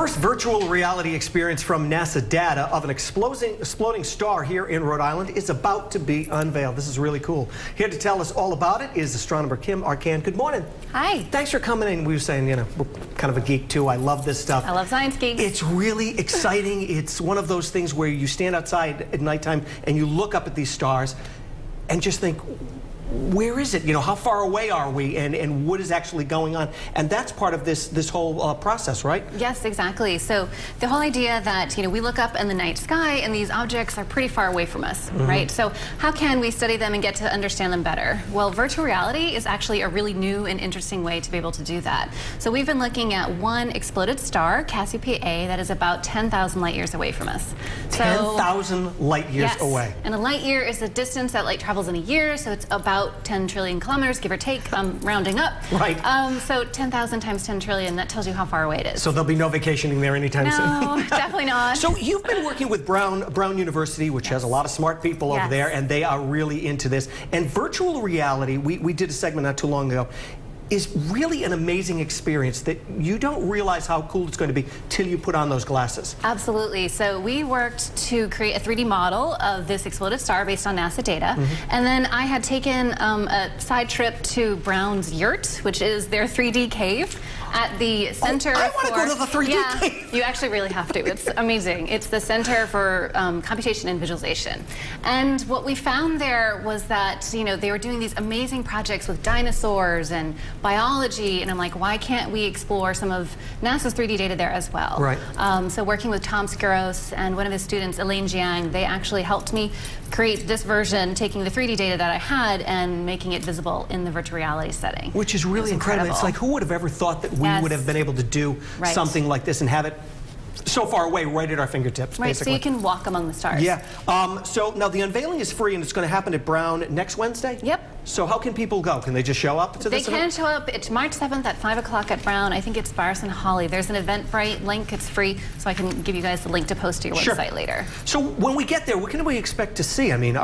first virtual reality experience from NASA data of an exploding star here in Rhode Island is about to be unveiled. This is really cool. Here to tell us all about it is astronomer Kim Arcand. Good morning. Hi. Thanks for coming in. We were saying, you know, we're kind of a geek too. I love this stuff. I love science geeks. It's really exciting. It's one of those things where you stand outside at nighttime and you look up at these stars and just think, where is it? You know, how far away are we, and what is actually going on? And that's part of this whole process, right? Yes, exactly. So the whole idea that, you know, we look up in the night sky and these objects are pretty far away from us, right? So how can we study them and get to understand them better? Well, virtual reality is actually a really new and interesting way to be able to do that. So we've been looking at one exploded star, Cassiopeia A, that is about 10,000 light years away from us. 10,000 light years away. And a light year is the distance that light travels in a year, so it's about 10 trillion kilometers, give or take, rounding up. Right. So 10,000 times 10 trillion, that tells you how far away it is. So there'll be no vacationing there anytime soon. No, definitely not. So you've been working with Brown University, which has a lot of smart people over there, and they are really into this. And virtual reality, we did a segment not too long ago, is really an amazing experience that you don't realize how cool it's going to be till you put on those glasses. Absolutely. So we worked to create a 3D model of this exploded star based on NASA data. And then I had taken a side trip to Brown's yurt, which is their 3D cave at the center I want to go to the 3D cave. You actually really have to. It's amazing. It's the Center for Computation and Visualization. And what we found there was that, you know, they were doing these amazing projects with dinosaurs and biology, and I'm like, why can't we explore some of NASA's 3D data there as well? Right. So working with Tom Skiros and one of his students, Elaine Jiang, they actually helped me create this version, taking the 3D data that I had and making it visible in the virtual reality setting. Which is really incredible. It's like, who would have ever thought that we would have been able to do something like this and have it so far away, right at our fingertips, basically. So you can walk among the stars. Yeah. So now the unveiling is free, and it's going to happen at Brown next Wednesday? Yep. So how can people go? Can they just show up to this event? They can show up. It's March 7th at 5 o'clock at Brown. I think it's Bars and Holly. There's an Eventbrite link. It's free, so I can give you guys the link to post to your website later. So when we get there, what can we expect to see? I mean,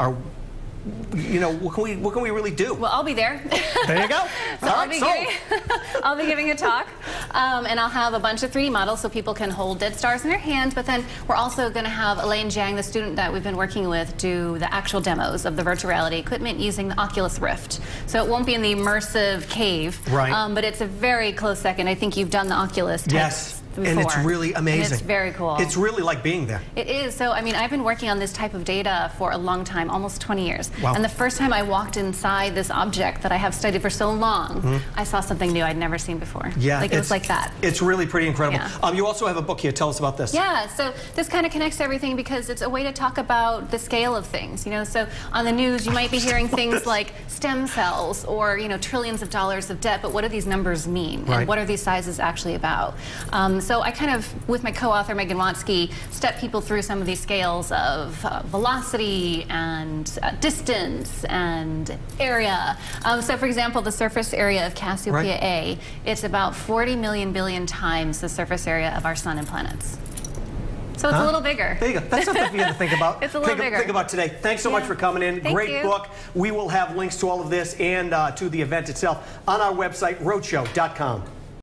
you know, what can we really do? Well, I'll be there. There you go. So I'll be giving a talk, and I'll have a bunch of 3D models so people can hold dead stars in their hands, but then we're also going to have Elaine Jiang, the student that we've been working with, do the actual demos of the virtual reality equipment using the Oculus Rift. So it won't be in the immersive cave, but it's a very close second. I think you've done the Oculus test before. And it's really amazing. And it's very cool. It's really like being there. It is. So, I mean, I've been working on this type of data for a long time, almost 20 years. Wow. And the first time I walked inside this object that I have studied for so long, I saw something new I'd never seen before. Yeah. Like, it was like that. It's really pretty incredible. Yeah. You also have a book here. Tell us about this. Yeah. So this kind of connects to everything because it's a way to talk about the scale of things. You know, so on the news, you might be hearing things like stem cells or, you know, trillions of dollars of debt, but what do these numbers mean? And what are these sizes actually about? So I kind of, with my co-author Megan Watsky, step people through some of these scales of velocity and distance and area. So for example, the surface area of Cassiopeia A, it's about 40 million billion times the surface area of our sun and planets. So it's a little bigger. There you go. That's something for you to think about. It's a little bigger. Think about today. Thanks so much for coming in. Great book. We will have links to all of this and to the event itself on our website, rhodeshow.com.